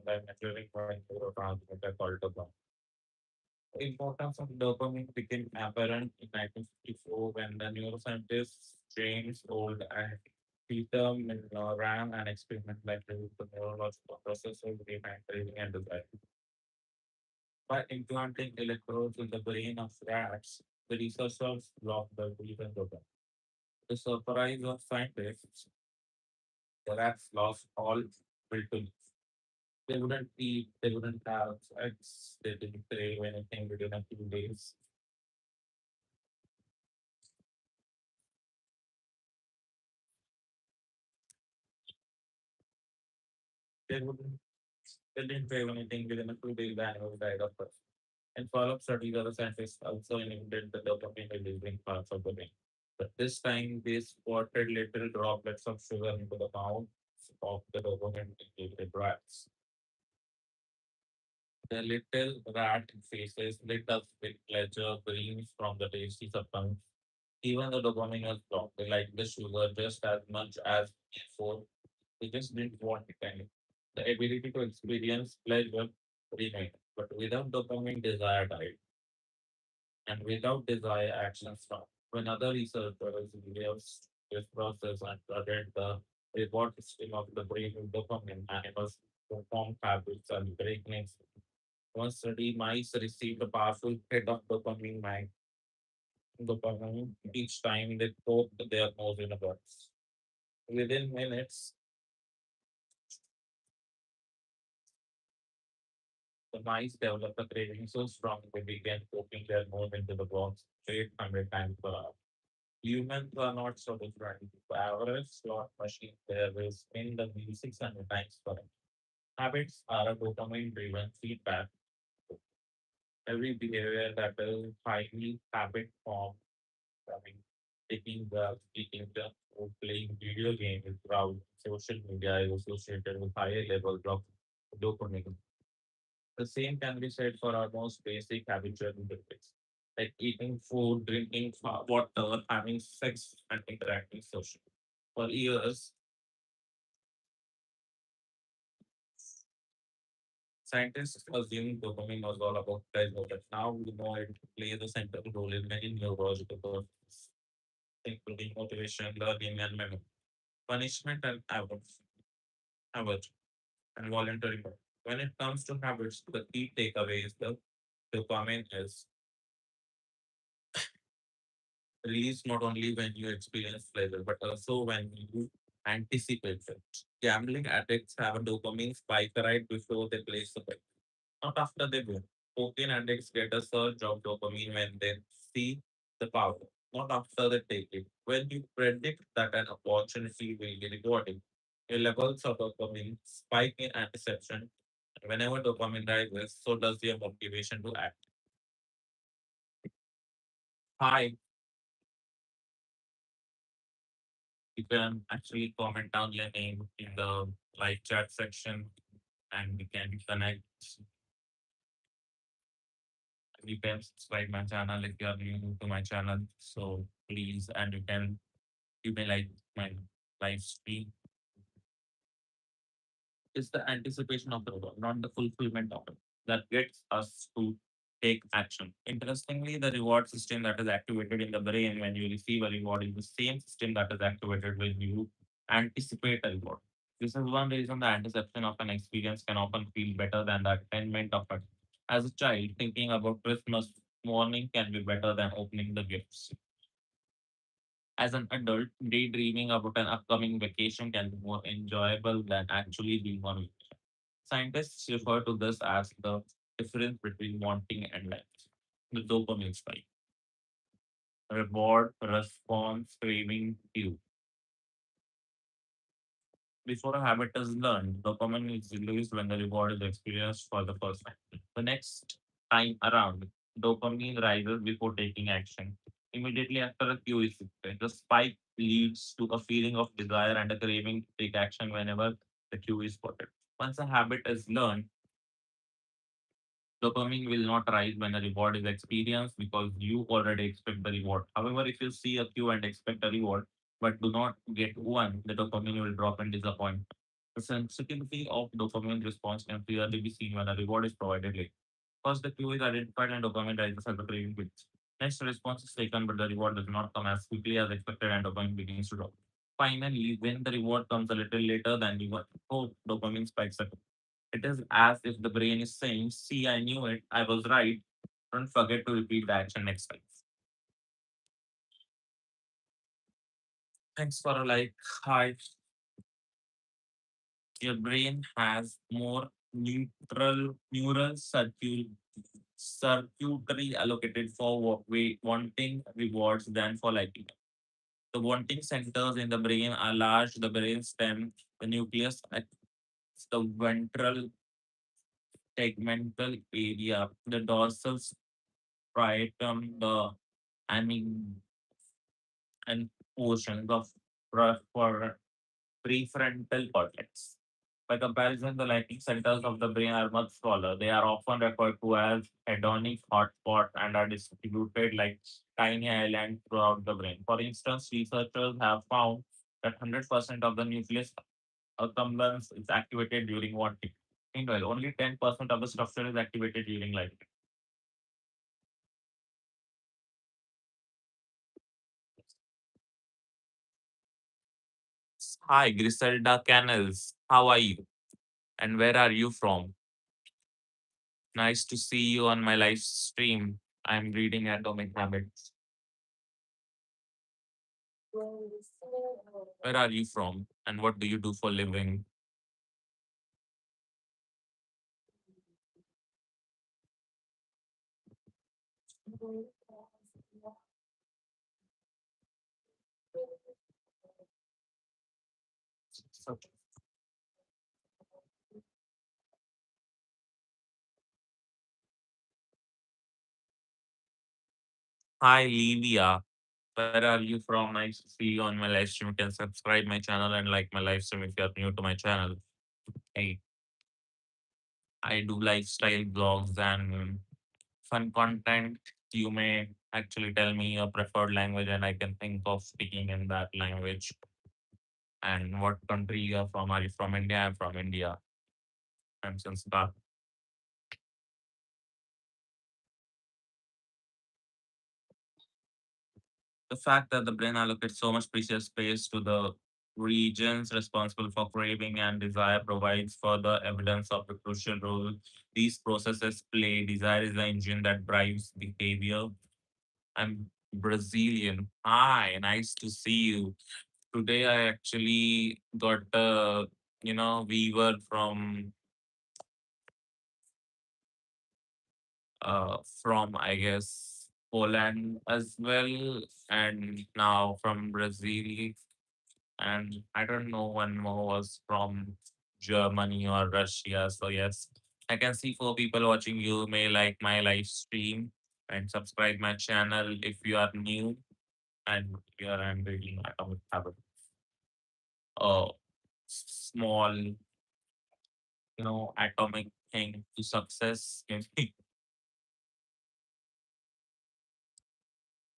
by measuring one neurotransmitter called dopamine. The importance of dopamine became apparent in 1954 when the neuroscientists James Old and Peter ran an experiment that revealed the neurological processes behind craving and desire. By implanting electrodes in the brain of rats, the researchers blocked the reason dopamine. The surprise of scientists, the rats lost all will to live. They wouldn't eat, they wouldn't have sex, they didn't crave anything within a few days. They wouldn't they didn't crave anything within a few days, the animals died of thirst. In follow-up studies, other scientists also inhibited the dopamine releasing parts of the brain. But this time they spotted little droplets of sugar into the mouth of the dopamine inhibited rats. The little rat faces lit up with pleasure beams from the tasty substance. Even the dopamine was blocked. They liked the sugar just as much as before. They just didn't want it anymore. The ability to experience pleasure remained, but without dopamine, desire died, and without desire, action stopped. When other researchers reversed this process and studied the reward system of the brain with dopamine, animals performed habits and break needs. One study, mice received a powerful hit of dopamine each time they poked their nose in a box. Within minutes, the mice developed a craving so strong they began poking their nose into the box 800 times per hour. Humans are not so different. The average slot machine there will spin the wheel 600 times per hour. Habits are a dopamine driven feedback. Every behavior that is highly habit formed, I mean, taking the eating the or playing video games, browsing social media is associated with higher levels of dopamine. The same can be said for our most basic habitual behaviors, like eating food, drinking water, having sex, and interacting socially. For years, scientists assumed dopamine was all about pleasure, but now we know it plays a central role in many neurological processes, including motivation, learning, and memory. Punishment and habit, and voluntary work. When it comes to habits, the key takeaway is the dopamine is released not only when you experience pleasure, but also when you anticipate it. Gambling addicts have a dopamine spike right before they place the bet, not after they win. Cocaine addicts get a surge of dopamine when they see the power, not after they take it. When you predict that an opportunity will be rewarding, your levels of dopamine spike in anticipation. Whenever dopamine rises, so does your motivation to act. Hi, you can actually comment down your name in the live chat section and we can connect. You can subscribe my channel if you are new to my channel. So please, and you may like my live stream. It's the anticipation of the reward, not the fulfillment of it, that gets us to take action. Interestingly, the reward system that is activated in the brain when you receive a reward is the same system that is activated when you anticipate a reward. This is one reason the anticipation of an experience can often feel better than the attainment of it. As a child, thinking about Christmas morning can be better than opening the gifts. As an adult, daydreaming about an upcoming vacation can be more enjoyable than actually being on vacation. Scientists refer to this as the difference between wanting and life. The dopamine spike. Reward, response, craving, cue. Before a habit is learned, dopamine is released when the reward is experienced for the first time. The next time around, dopamine rises before taking action. Immediately after a cue is set, the spike leads to a feeling of desire and a craving to take action whenever the cue is spotted. Once a habit is learned, dopamine will not rise when a reward is experienced because you already expect the reward. However, if you see a cue and expect a reward but do not get one, the dopamine will drop in disappointment. The sensitivity of dopamine response can clearly be seen when a reward is provided late. First, the cue is identified and dopamine rises as the craving builds. Next, the response is taken, but the reward does not come as quickly as expected and dopamine begins to drop. Finally, when the reward comes a little later than you hoped, dopamine spikes up. It is as if the brain is saying, "See, I knew it, I was right. Don't forget to repeat the action next time." Thanks for a like. Hi. Your brain has more neural circuitry allocated for wanting rewards than for liking. The wanting centers in the brain are large, the brain stem, the nucleus, the ventral tegmental area, the dorsal striatum, the amygdala, and portions of for prefrontal cortex. By comparison, the lighting centers of the brain are much smaller. They are often referred to as hedonic hotspots and are distributed like tiny islands throughout the brain. For instance, researchers have found that 100% of the nucleus accumbens is activated during wanting. Meanwhile, only 10% of the structure is activated during lighting. Hi, Griselda Canals. How are you? And where are you from? Nice to see you on my live stream. I'm reading Atomic Habits. Where are you from? And what do you do for living? So- Hi, Livia. Where are you from? Nice to see you on my live stream. You can subscribe my channel and like my live stream if you are new to my channel. Hey, I do lifestyle blogs and fun content. You may actually tell me your preferred language and I can think of speaking in that language. And what country you are from? Are you from India? I'm from India. I'm Sanskar. The fact that the brain allocates so much precious space to the regions responsible for craving and desire provides further evidence of the crucial role these processes play. Desire is the engine that drives behavior. I'm Brazilian. Hi, nice to see you. Today I actually got a viewer from I guess Poland as well, and now from Brazil, and I don't know one more was from Germany or Russia. So yes, I can see four people watching. You may like my live stream and subscribe my channel if you are new and here I'm reading Atomic Habit. A small, atomic thing to success.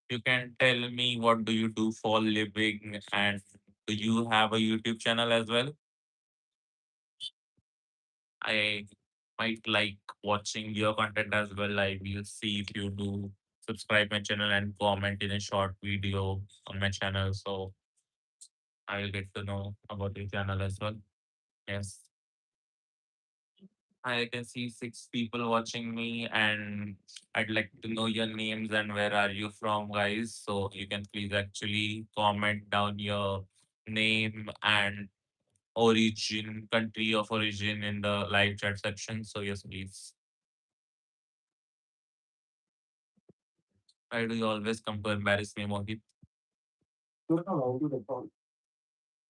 You can tell me what do you do for living and do you have a YouTube channel as well? I might like watching your content as well. I will see if you do subscribe my channel and comment in a short video on my channel. So I will get to know about your channel as well. Yes. I can see six people watching me and I'd like to know your names and where are you from, guys. So you can please actually comment down your name and origin, country of origin in the live chat section. So yes, please. Why do you always come to embarrass me, Mohit?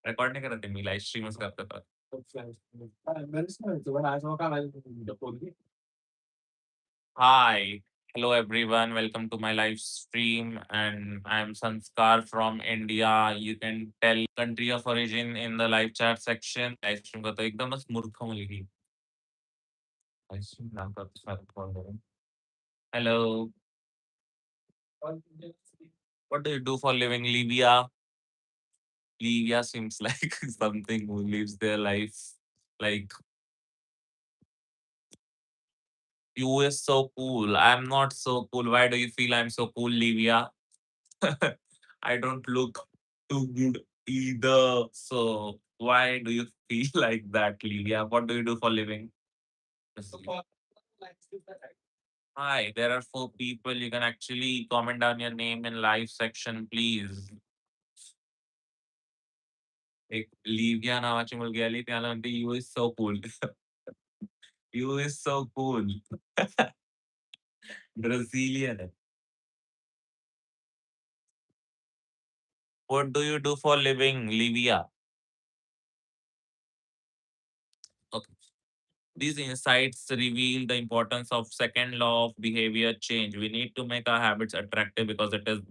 Record नहीं करते me live स्ट्रीमच करता था. Hi. Hello everyone. Welcome to my live stream and I'm Sanskar from India. You can tell country of origin in the live chat section. Live stream का तो एकदमच मूर्ख मुलगी. Live stream नाम का तो सारा कॉल करें. Hello. What do you do for living, Livia? Livia seems like something who lives their life Like, you is so cool. I'm not so cool. Why do you feel I'm so cool, Livia? I don't look too good either. So why do you feel like that, Livia? What do you do for living? Yes. Hi, there are four people. You can actually comment down your name in live section, please. एक लिव्या नावाची मुलगी आली त्याला म्हणते you is so cool you is so cool Brazilian आहे. What do you do for living, Livia? Okay. These insights reveal the importance of second law of behavior change. We need to make our habits attractive because it is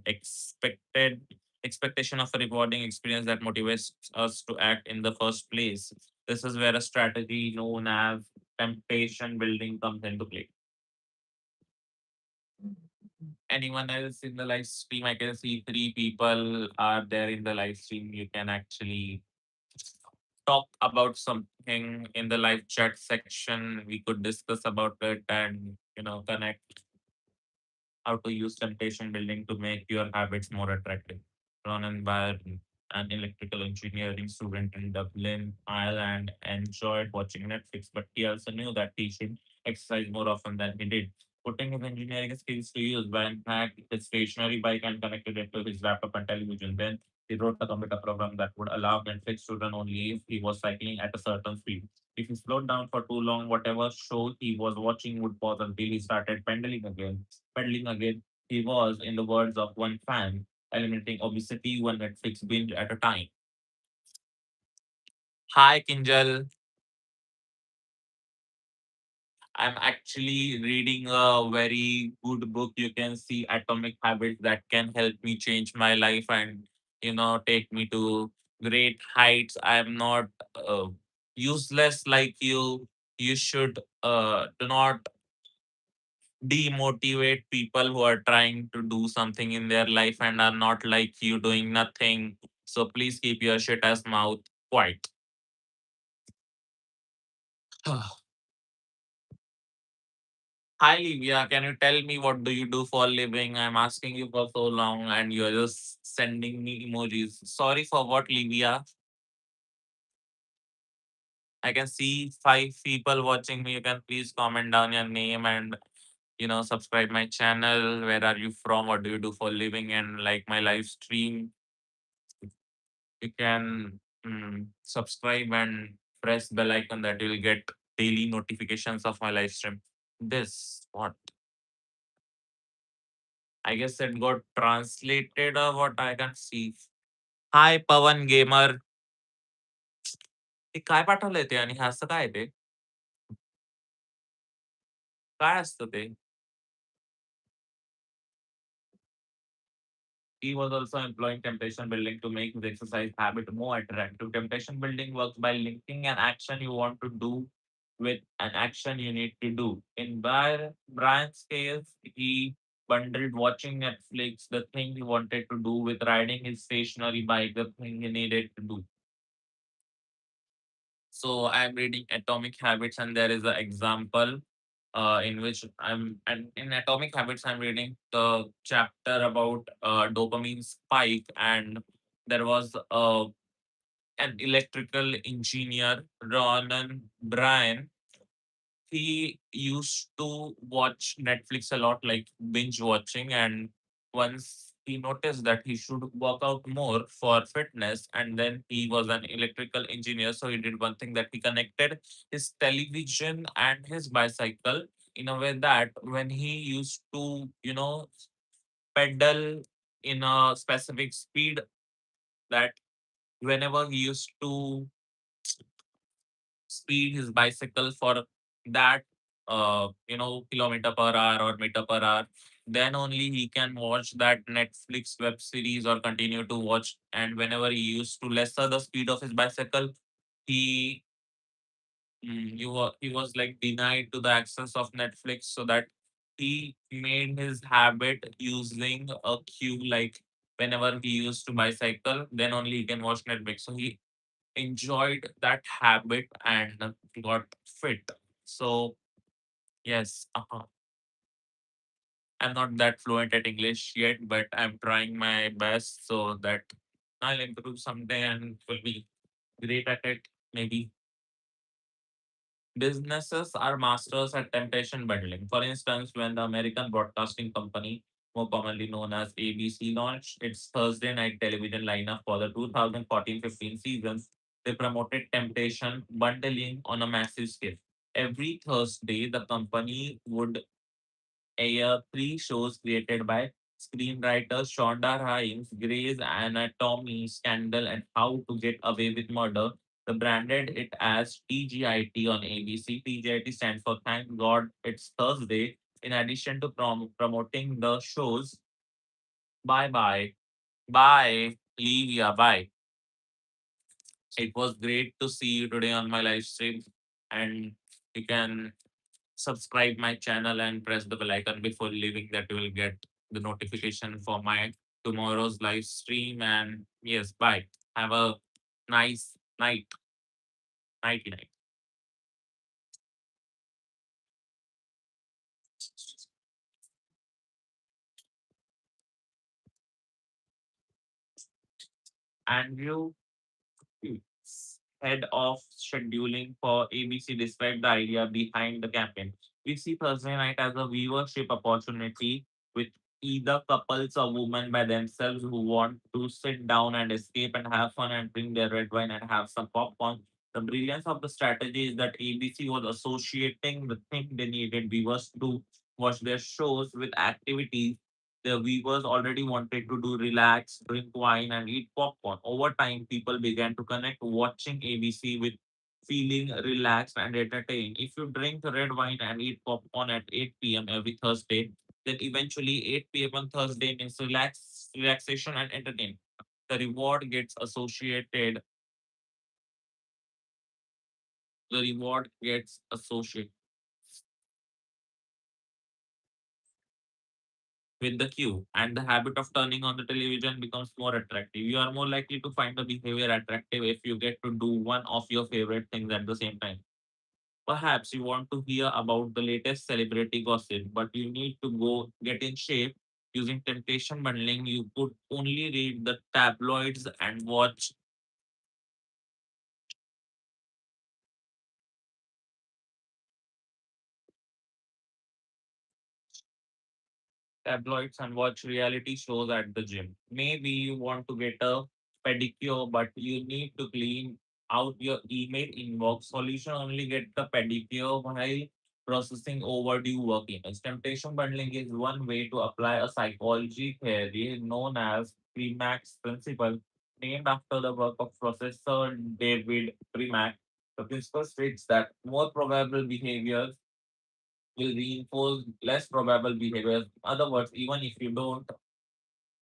expectation of a rewarding experience that motivates us to act in the first place. This is where a strategy known as temptation building comes into play. Anyone else in the live stream? I can see three people are there in the live stream. You can actually talk about something in the live chat section. We could discuss about it and connect how to use temptation building to make your habits more attractive. Ronan Byron, an electrical engineering student in Dublin, Ireland, enjoyed watching Netflix, but he also knew that he should exercise more often than he did. Putting his engineering skills to use, Byron hacked his stationary bike and connected it to his laptop and television. Then he wrote a computer program that would allow Netflix to run only if he was cycling at a certain speed. If he slowed down for too long, whatever show he was watching would pause until he started pedaling again. He was, in the words of one fan, eliminating obesity one Netflix binge at a time. Hi, Kinjal. I'm actually reading a very good book. You can see Atomic Habits that can help me change my life and, take me to great heights. I'm not useless like you. You should do not demotivate people who are trying to do something in their life and are not like you doing nothing. So please keep your shit ass mouth quiet. Hi Livia, can you tell me what do you do for a living? I'm asking you for so long and you're just sending me emojis. Sorry for what, Livia? I can see five people watching me. You can please comment down your name and subscribe my channel. Where are you from? What do you do for a living? And like my live stream. You can subscribe and press bell icon that you'll get daily notifications of my live stream. This what? I guess it got translated or what I can see. Hi Pawan Gamer. ते काय पाठवलंय ते आणि हे असं काय आहे ते? काय असतं ते? He was also employing temptation building to make his exercise habit more attractive. Temptation building works by linking an action you want to do with an action you need to do. In Brian's case, he bundled watching Netflix, the thing he wanted to do, with riding his stationary bike, the thing he needed to do. So I'm reading Atomic Habits, and there is an example in which I'm and in Atomic Habits, I'm reading the chapter about dopamine spike, and there was an electrical engineer, Ronan Bryan. He used to watch Netflix a lot, like binge watching, and once he noticed that he should work out more for fitness, and then he was an electrical engineer, so he did one thing that he connected his television and his bicycle in a way that when he used to, pedal in a specific speed, that whenever he used to speed his bicycle for that kilometer per hour or meter per hour, then only he can watch that Netflix web series or continue to watch. And whenever he used to lesser the speed of his bicycle, he he was like denied to the access of Netflix, so that he made his habit using a cue, like whenever he used to bicycle, then only he can watch Netflix. So he enjoyed that habit and got fit. So yes, I'm not that fluent at English yet, but I'm trying my best so that I'll improve someday and will be great at it. Maybe businesses are masters at temptation bundling. For instance, when the American Broadcasting Company, more commonly known as ABC, launched its Thursday night television lineup for the 2014-15 seasons, they promoted temptation bundling on a massive scale. Every Thursday, the company would air three shows created by screenwriters Shonda Rhimes, Grey's Anatomy, Scandal, and How to Get Away with Murder. They branded it as TGIT on ABC. TGIT stands for Thank God It's Thursday. In addition to promoting the shows, bye bye, bye, Livia, bye. It was great to see you today on my live stream, and you can subscribe my channel and press the bell icon before leaving that you will get the notification for my tomorrow's live stream. And yes, bye. Have a nice night. Nighty night. Andrew head of scheduling for ABC described the idea behind the campaign. We see Thursday night as a viewership opportunity with either couples or women by themselves who want to sit down and escape and have fun and drink their red wine and have some popcorn. The brilliance of the strategy is that ABC was associating the thing they needed viewers to watch their shows with activities the viewers already wanted to do relax, drink wine, and eat popcorn. Over time, people began to connect watching ABC with feeling relaxed and entertained. If you drink red wine and eat popcorn at 8 p.m. every Thursday, then eventually 8 p.m. on Thursday means relaxation and entertainment. The reward gets associated. The reward gets associated with the cue, and the habit of turning on the television becomes more attractive. You are more likely to find the behavior attractive if you get to do one of your favorite things at the same time. Perhaps you want to hear about the latest celebrity gossip, but you need to go get in shape. Using temptation bundling, you could only read the tabloids and watch tabloids and watch reality shows at the gym. Maybe you want to get a pedicure, but you need to clean out your email inbox. Solution only get the pedicure while processing overdue work emails. Temptation bundling is one way to apply a psychology theory known as Premack's principle, named after the work of Professor David Premack. The principle states that more probable behaviors will reinforce less probable behaviors. In other words, even if you don't,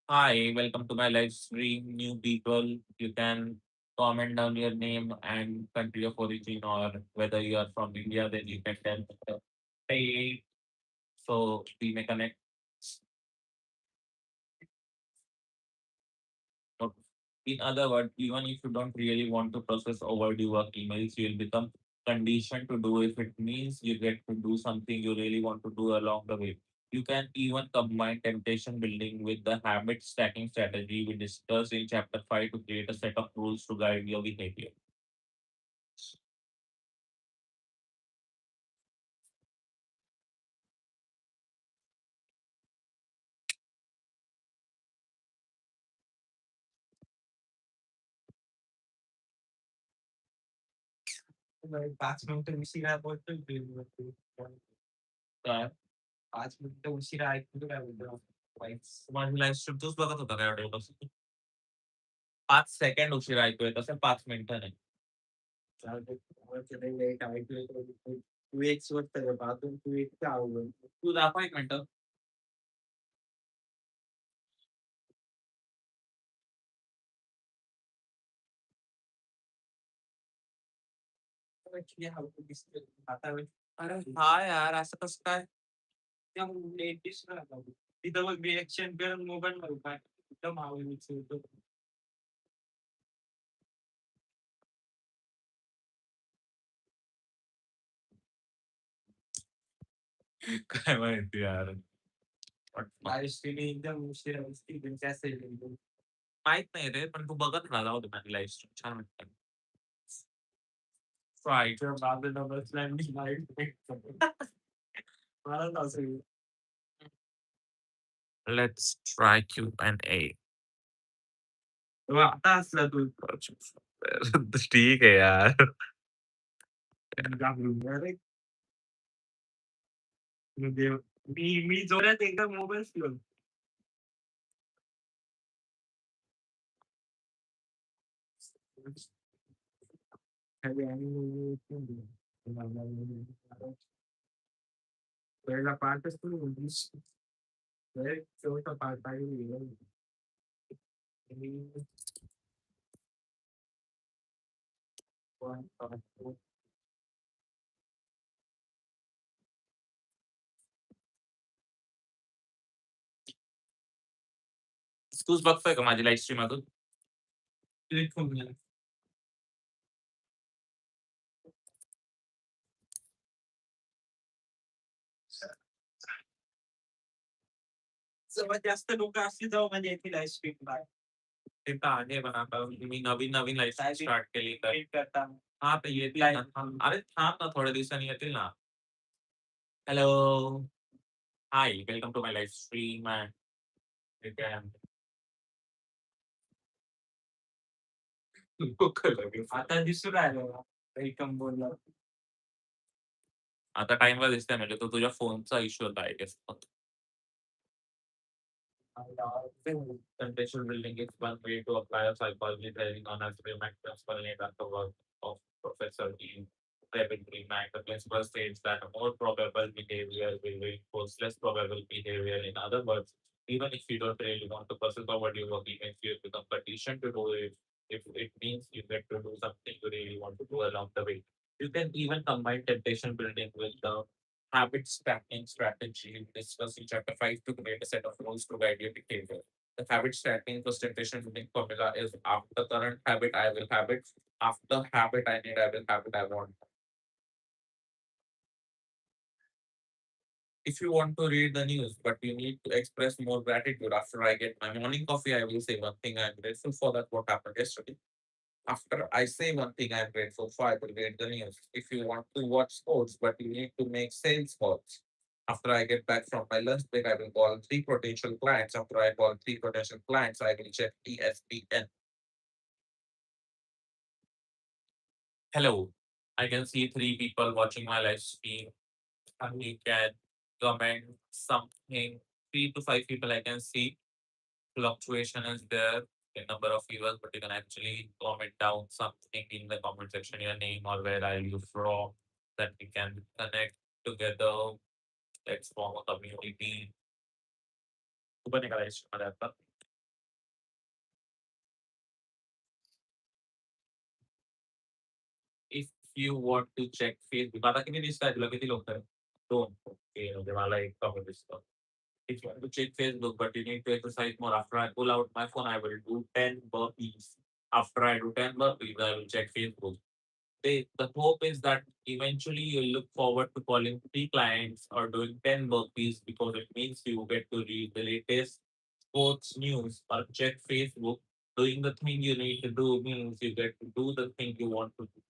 hi, welcome to my live stream, new people, you can comment down your name and country of origin, or whether you are from India, then you can tell, hey, so we may connect. But in other words, even if you don't really want to process overdue work emails, you'll become conditioned to do if it means you get to do something you really want to do along the way. You can even combine temptation building with the habit stacking strategy we discussed in chapter 5 to create a set of rules to guide your behavior. काय? 5 मिनिटं live तूच बघत होता काय एवढं? 5 second उशिरा ऐकू येत असेल, 5 मिनिटं नाही. तू दाखव 1 मिनिटं. अरे हा यार, असं कसं काय? तिथं मग रिएक्शन कर मोबाईल मध्ये काय एकदम आवडीचं होतं. काय माहिती यार. पण लाईव्ह स्ट्रीमिंग एकदम स्ट्रीमिंगची असेल एकदम. माहित नाही रे, पण तू बघत राहा. जाऊ दे माझी लाईफ स्ट्रीम छान वाटतं. ट्राय. तुझ्या बाबूला बसलाय मी लाईव्ह मलाच असं लेट्स ट्राय Q&A. तेव्हा आता असला तू ठीक आहे यार. घाबरून अरे देव मी जोरात एकदा मोबाईल फिरवला. खाली आणि पहिला पार्टच तू म्हणलीस. शेवटचा पार्ट आहे. तूच बघतोय का माझी लाईव्ह स्ट्रीम अजून? सर्वात जास्त लोक असतील तेव्हा माझी येतील आईस्क्रीम ते तर आहे, पण आता मी नवीन लाईफ स्टार्ट केली तर करता हां, तर येतील ना. अरे थांब ना, थोड्या दिवसांनी येतील ना. Hello. Hi, welcome to my live stream and आता दिसून राहिलं वेलकम बोलला. आता टाईमला दिसतंय म्हणजे तो तुझ्या फोनचा इश्यू होता I guess. Contextual building is one way to apply a psychology theory known as Riemann principle named after work of Professor E. David Riemann. The principle states that a more probable behavior will reinforce less probable behavior. In other words, even if you don't really want to pursue forward your work, even if you become conditioned to do it, if it means you get to do something you really want to do along the way. You can even combine temptation building with the habit stacking strategy discussed in chapter 5 to create a set of rules to guide your behavior. The habit stacking presentation building formula is after current habit, I will have it. After habit I need, I will have it, I want. If you want to read the news, but you need to express more gratitude after I get my morning coffee, I will say one thing I'm grateful for that what happened yesterday. After I say one thing I'm grateful for, I will read the news. If you want to watch sports, but you need to make sales calls. After I get back from my lunch break, I will call three potential clients. After I call three potential clients, I will check ESPN. Hello, I can see three people watching my live stream. And you can comment something. 3 to 5 people I can see. Fluctuation is there in number of viewers, but you can actually comment down something in the comment section, your name or where are you from, that we can connect together. Let's form a community. तू पण एका live stream मध्ये आता. If you want to check Facebook, आता किती दिसताय तुला? किती लोक आहेत? 2. ओके, म्हणजे मला एक कमी दिसतं. If you want to check Facebook, but you need to exercise more. After I pull out my phone, I will do 10 burpees. After I do 10 burpees, I will check Facebook. The hope is that eventually you'll look forward to calling 3 clients or doing 10 burpees because it means you get to read the latest sports news or check Facebook. Doing the thing you need to do means you get to do the thing you want to do.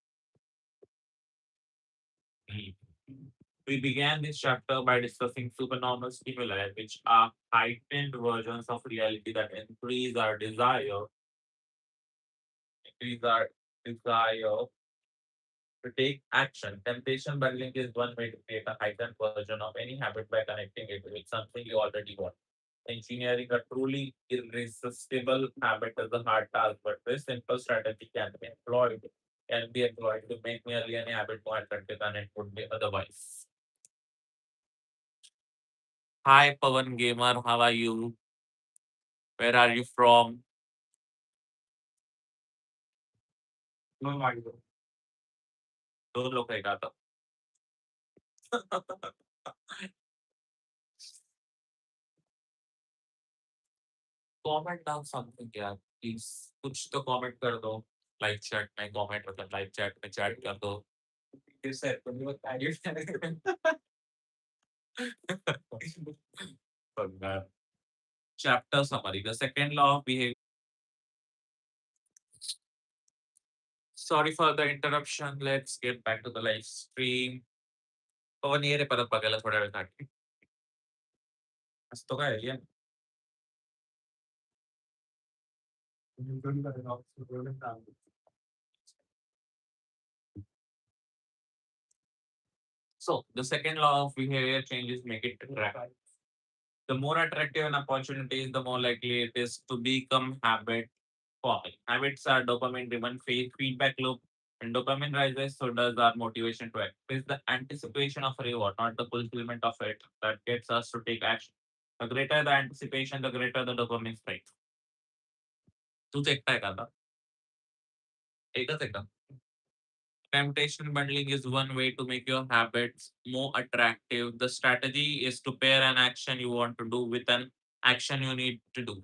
We began this chapter by discussing supernormal stimuli, which are heightened versions of reality that increase our desire to take action. Temptation bundling is one way to create a heightened version of any habit by connecting it with something you already want. Engineering a truly irresistible habit is a hard task, but this simple strategy can be employed to make nearly any habit more attractive than it would be otherwise. Hi, Pawan Gamer. How are you? Where are you from? मग वाढलो. 2 लोक आहे का आता? Comment down something यार please. कुछ तो comment कर दो. लाइव चैट में कमेंट मतलब लाइव चैट में चैट कर दो. ते सर पण मग काय But, chapter summary. The second law of behavior. Sorry for the interruption. Let's get back to the live stream. पवन ये रे परत बघायला थोड्या वेळासाठी. असतो काय alien? So the second law of behavior changes make it attractive. The more attractive an opportunity is, the more likely it is to become habit forming. Habits are dopamine driven feedback loop. When dopamine rises, so does our motivation to act. It's the anticipation of reward, not the fulfillment of it, that gets us to take action. The greater the anticipation, the greater the dopamine spike. तूच एकटा आहे का आता? एकच आहे का? Temptation bundling is one way to make your habits more attractive. The strategy is to pair an action you want to do with an action you need to do.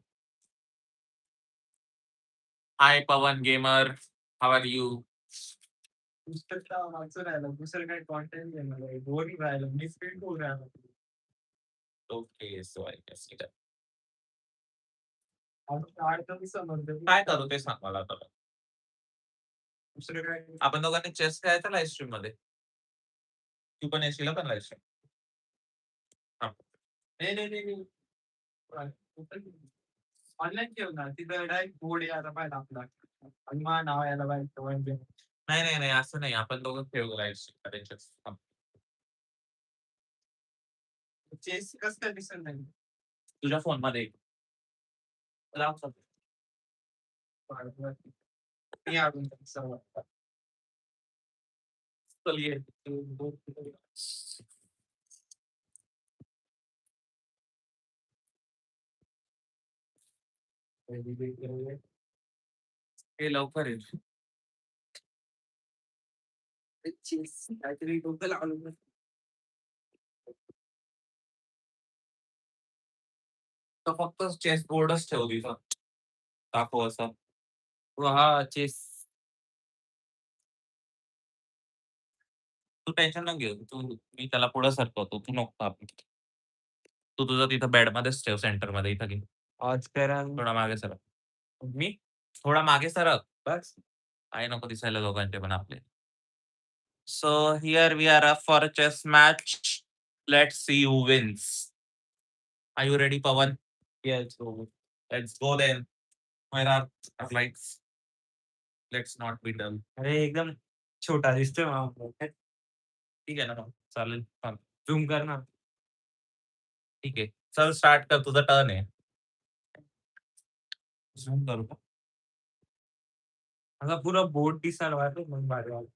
Hi, Pawan Gamer. How are you? पुस्तकचा वाचून राहिलं, दुसरं काही content घेणार boring राहिलं, मी speed होऊन राहिलं. Okay, so I guess it. काय तर समजलं काय करू ते सांग मला आता. दुसरं काय आपण दोघांनी चेस खेळायचा लाईव्ह स्ट्रीम मध्ये. तू पण येशील पण लाईव्ह स्ट्रीम. नाही नाही नाही नाही. ऑनलाईन ठेव ना, तिथं डायरेक्ट बोर्ड यायला पाहिजे आपला आणि माझं नाव यायला पाहिजे म्हणजे. नाही नाही नाही असं नाही. आपण दोघं खेळू लाईव्ह स्ट्रीम मध्ये चेस. चेस कसं काय दिसत नाही. तुझ्या फोन मध्ये. मी अजून सर्व चल ये. हे लवकर ये. चेस काहीतरी डोकं लावलं. तर फक्त चेस बोर्डच ठेव तिथं. दाखव असं. हा चेस. तू टेन्शन नको घेऊ. मी त्याला पुढे सरकवतो. तू नको थांब. तू तुझं तिथं बेडमध्येच ठेव सेंटरमध्ये इथं घे. आज करा थोडा मागे सरक. मी? थोडा मागे सरक. बस. काय नको दिसायला दोघांचे पण आपले. So here we are up for a chess match. Let's see who wins. Are you ready, Pawan? Yes, so Let's go then. Where are our lights? Let's not be dull. अरे एकदम छोटा दिसतोय ठीक आहे ना मग. चालेल. चालेल. झूम कर ना. ठीक आहे. चल स्टार्ट कर. तुझा टर्न आहे. झूम करू का? आता पुरा बोर्ड दिसायला पाहिजे मग भारी वाटतं.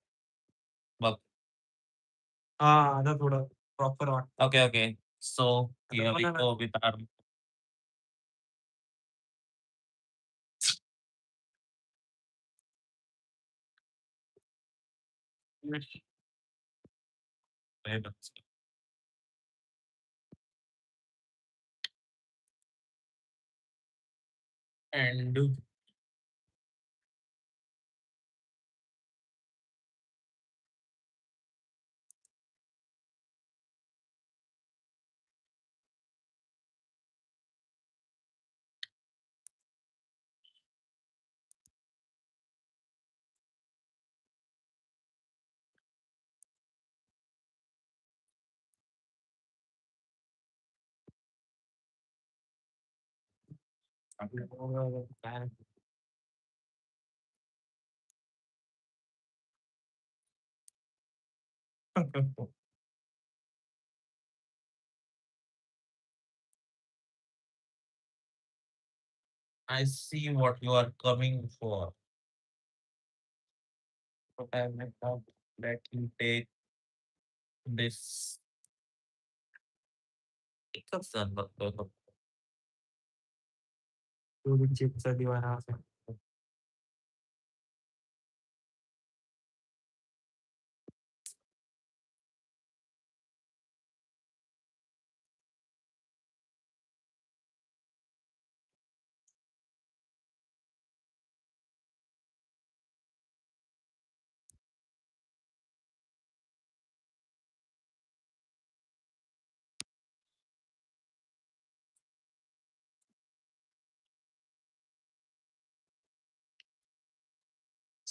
बघ. हां, आता थोडं प्रॉपर वाटतं. Okay, okay. So here we मला ना go with our items. And काय I see what you are coming for. But I may not let you take this. एकच जण बघतोय फक्त. एवढी चिपचा दिवाना असेल.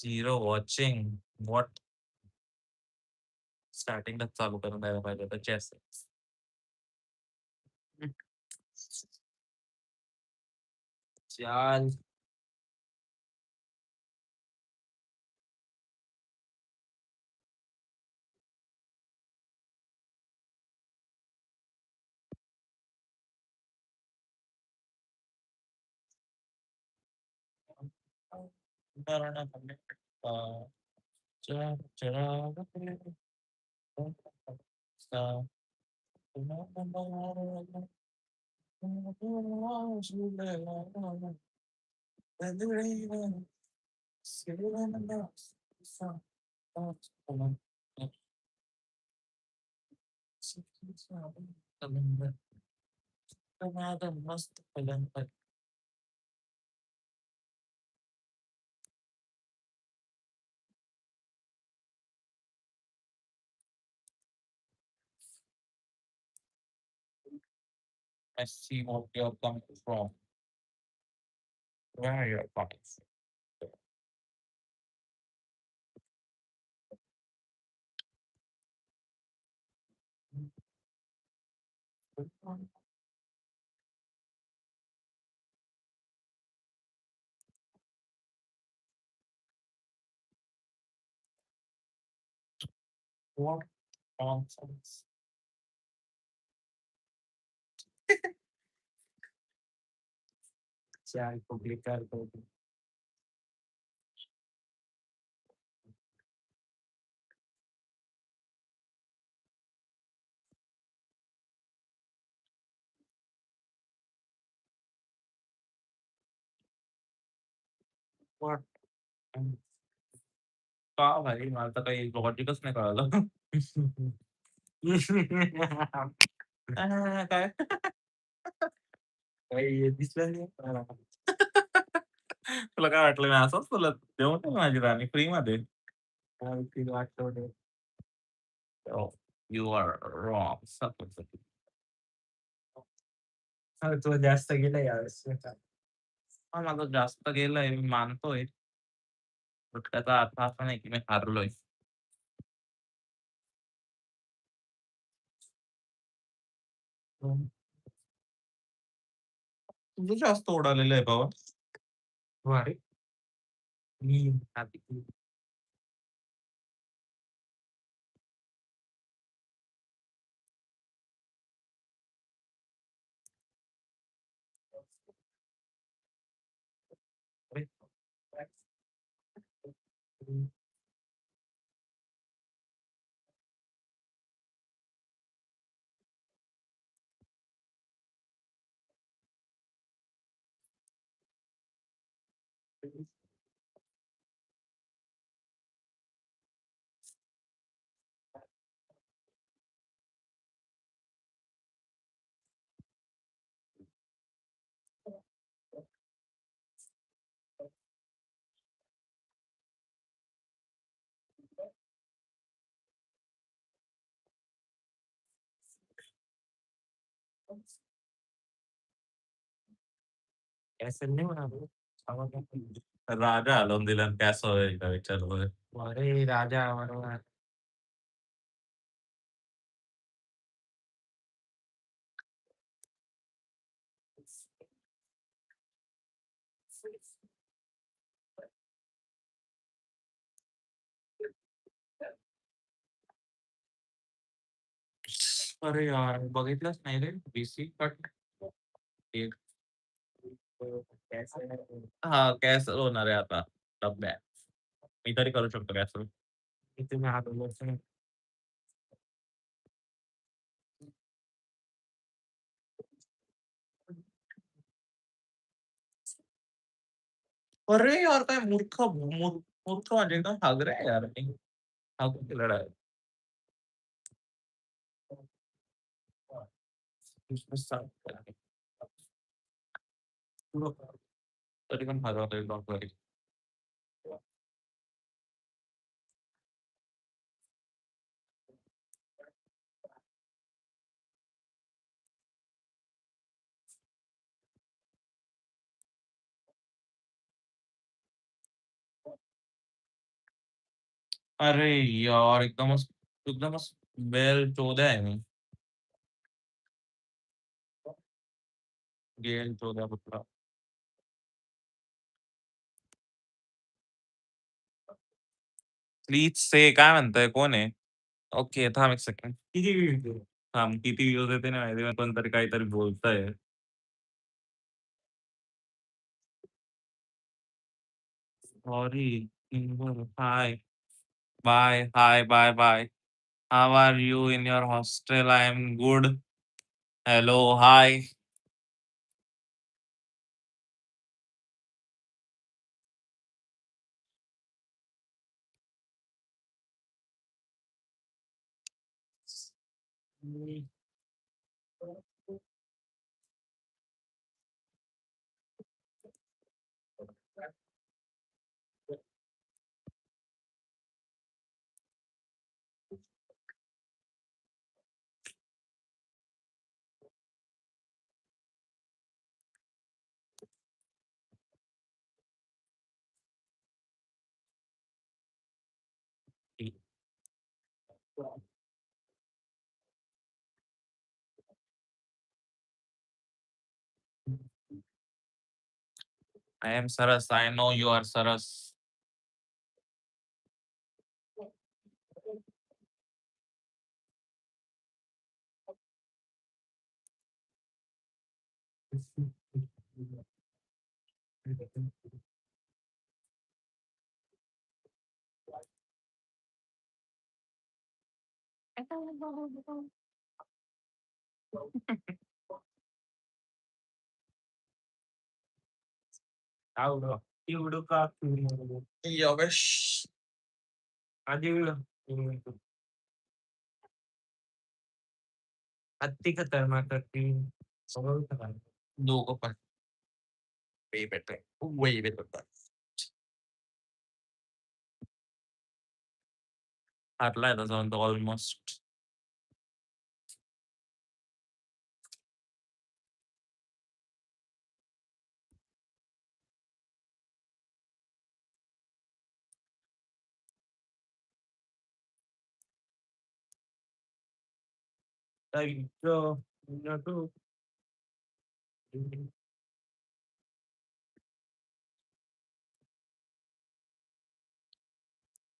झिरो वॉचिंग व्हॉट स्टार्टिंगलाच चालू करून द्यायला पाहिजे होतं चेस. चाल. मस्त I see what you're coming from. Where you're coming from. What nonsense. Chai publicar todo. What? का भाई मला तर काही लॉजिकच नाही कळालं. काय? काही दिसलं नाही मला. तुला काय वाटलं मी असंच तुला देऊ ना माझी राणी फ्रीमध्ये? काय ते वाटतं. Oh, you are wrong. तुला जास्त गेलं यावेळेस. हां, माझं जास्त गेलंय मी मानतोय. बट त्याचा अर्थ असा नाही की मी हारलोय. हं. तुझं जास्त उडालेलं आहे बाबा. अरे, मी आधी अरे, कॅसेल नाही म्हणालो. राजा हलवून दिला आणि कॅसल एकदा विचारलं. अरे राजा बरोबर. अरे यार, बघितलंच नाही रे. BC cut. एक हां, कॅन्सल होणार आहे आता. डब्यात. मी तरी करू शकतो कॅन्सल. किती मी हरवलोच नाही. अरे यार, काय मूर्ख म्हणजे एकदम हागरे आहे यार मी. हागून दिलं डायरेक्ट. तरी पण हरवलंय डॉक्टरी. अरे यार एकदमच एकदमच बेल चोद्या आहे मी. गेल चोद्या कुठला. प्लीज से काय म्हणताय? कोण आहे? ओके थांब 1 सेकंड. किती व्ह्यूज थांब किती व्ह्यूज येते नाही माहिती पण कोणतरी काहीतरी बोलतंय. Sorry. Hi. Bye. Hi. Bye, bye. How are you in your hostel? I am good. Hello. Hi. I am Saras. I know you are Saras. आवडं एवढं का योगेश. आधी हत्ती खतरनाक करते सगळं खतरनाक दोघं पण. Way better. Way better. हारलाय आता जाऊन तो ऑलमोस्ट. नको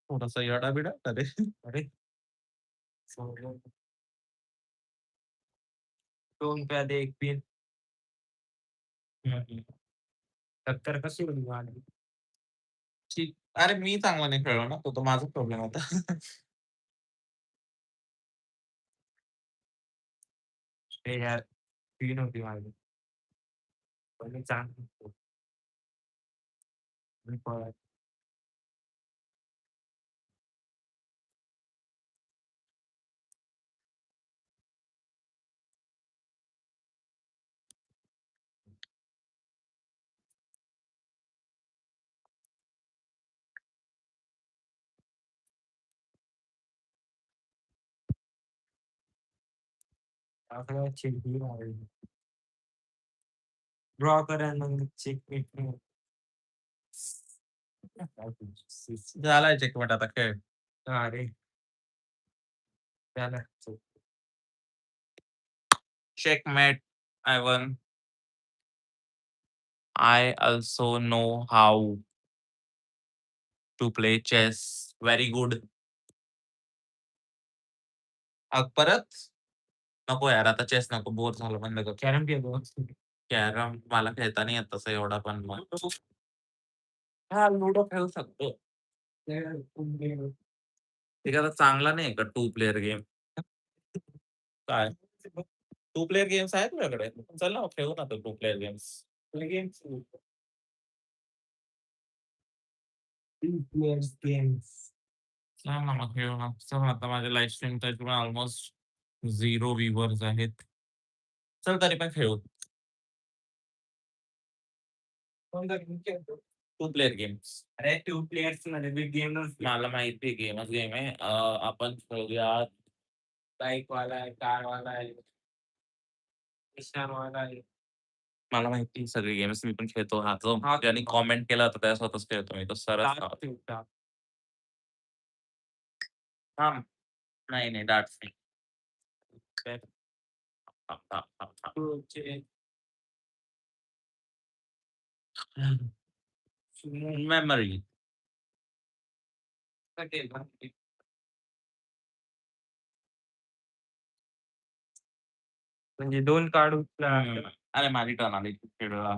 थोडासा येडा-बिडा अरे. अरे 2 प्यादे 1 पिन टक्कर कशी होती माझी ठीक. अरे मी चांगला नाही खेळलो ना, तो माझा प्रॉब्लेम होता. ते यार पिन होती माझी पण मी चांगली मी पळालो. आपल्याला चिडली मारली. ड्रॉ करा मग चेकमेट झालाय चेकमेट आता खेळ. अरे त्याला checkmate. I one. I also know how to play chess very good. परत? नको यार आता चेस नको. बोर झालं बंद कर. कॅरम खेळतो. कॅरम मला खेळता नाही येत तसं एवढा पण मग. हां, लुडो खेळू शकतो. ते काय आता चांगला नाही का 2 प्लेयर गेम? काय? 2 प्लेयर गेम्स आहेत तुझ्याकडे? चल ना खेळू ना 2 player games. Games players games चल ना मग खेळू ना. चल आता माझ्या लाईव्ह स्ट्रीमच्या पण ऑलमोस्ट 0 व्ह्यूअर्स आहेत. चल तरी पण खेळू. कोणता गेम खेळतो? 2 प्लेयर गेम्स. अरे 2 प्लेयर्स मध्ये बिग गेम नसते. मला माहिती आहे गेमच गेम आहे. आपण खेळूया. बाईक वाला आहे, कार वाला आहे, निशाण वाला आहे. मला माहिती आहे सगळी गेम्स मी पण खेळतो. हा जो हा ज्याने कमेंट केला होता त्यासोबतच खेळतो मी. तो सरच कार नाव. खेळता. थांब. नाही, नाही डार्ट्स नाही. काय? थांब, थांब, थांब, थांब. तुझे मेमरी. म्हणजे 2 कार्ड उचला. अरे माझी टर्न आली खेळायला.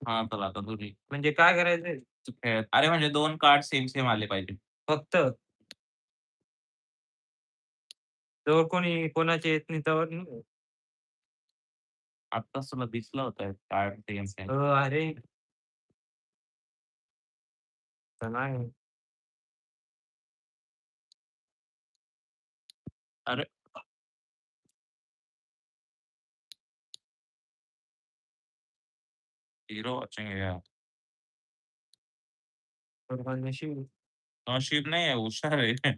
हां, चला आता तुझी. म्हणजे काय करायचंय? तू खेळ. अरे म्हणजे 2 कार्ड सेम, सेम आले पाहिजे. फक्त जोवर कोणी कोणाचे येत नाही तोवर नाही. आत्ताच तुला दिसलं होतं कार्ड सेम, सेम. अरे तर नाही. अरे 0 वॉचिंग यार. थोडंफार नशीब. नशीब नाही आहे, हुशार आहे.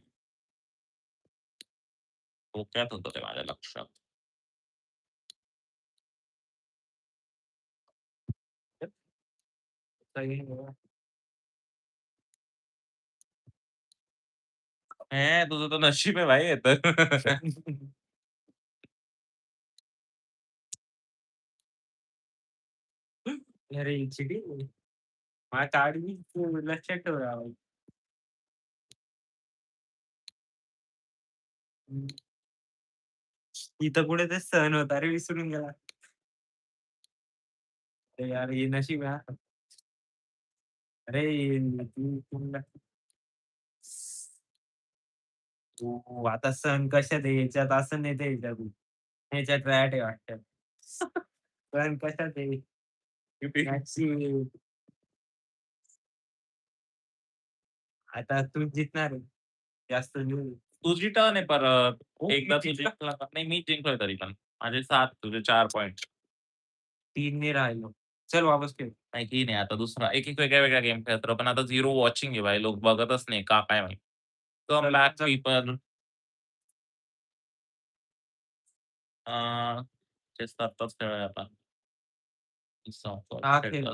डोक्यात होतं ते माझ्या लक्षात. सही आहे. तुझं तर नशीब आहे भाई हे तर. अरे चिडी माझ्या कार्ड मी तू लक्षात ठेव राव. इथं पुढे ते सण होता रे विसरून गेला. अरे यार हे नशीब आहे हां. अरे तू तू आता सण कशात आहे याच्यात असं नाही ते याच्यात. ह्याच्यात रॅट आहे वाटतं. सण कशात आहे? मॅक्सी आता तू जिंकणार आहे. जास्त नाही. तुझी टर्न आहे परत. हो, मी एकदा तू जिंकला. जिंकला का नाही मी जिंकलोय तरी पण. माझे 7 तुझे 4 पॉइंट. 3 ने राहिलो. चल वापस खेळ. नाही की नाही आता दुसरा एक-एक वेगळ्या-वेगळ्या गेम खेळत राहू. पण आता 0 वॉचिंग आहे भाई. लोक बघतच नाही का काय माहीत. कम चल, बॅक चल. पीपल. अ, चेस तर आत्ताच खेळूया आता. हा खेळ.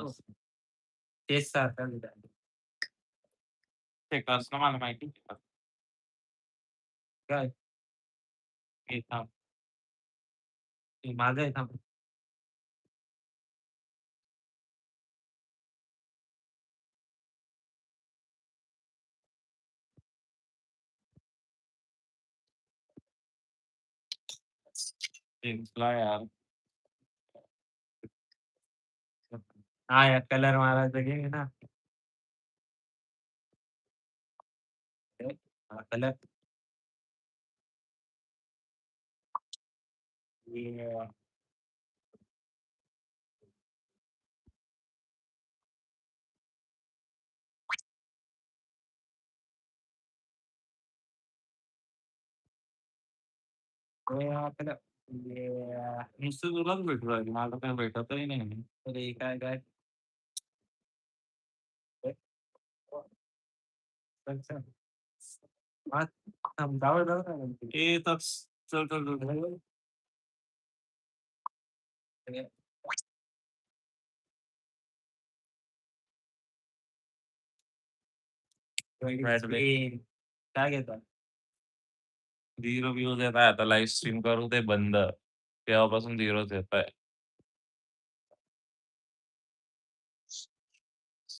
तेच सारखा चेकर्स ना मला माहिती आहे. काय? हे थांब. हे माझं आहे थांब. जिंकला यार. हा यार कलर मारायचा गेम आहे ना. हा कलर. कलर. नुसतं तुलाच भेटू राहिली. मला काही भेटतही नाही. अरे काय काय? अच्छा. हा थांब जाऊ जाऊ ना नंतर. तच चल, चल, चल. रेड वे. काय घेतात? 0 व्ह्यूज येत आहे. आता लाईव्ह स्ट्रीम करू ते बंद. तेव्हापासून 0च येताय.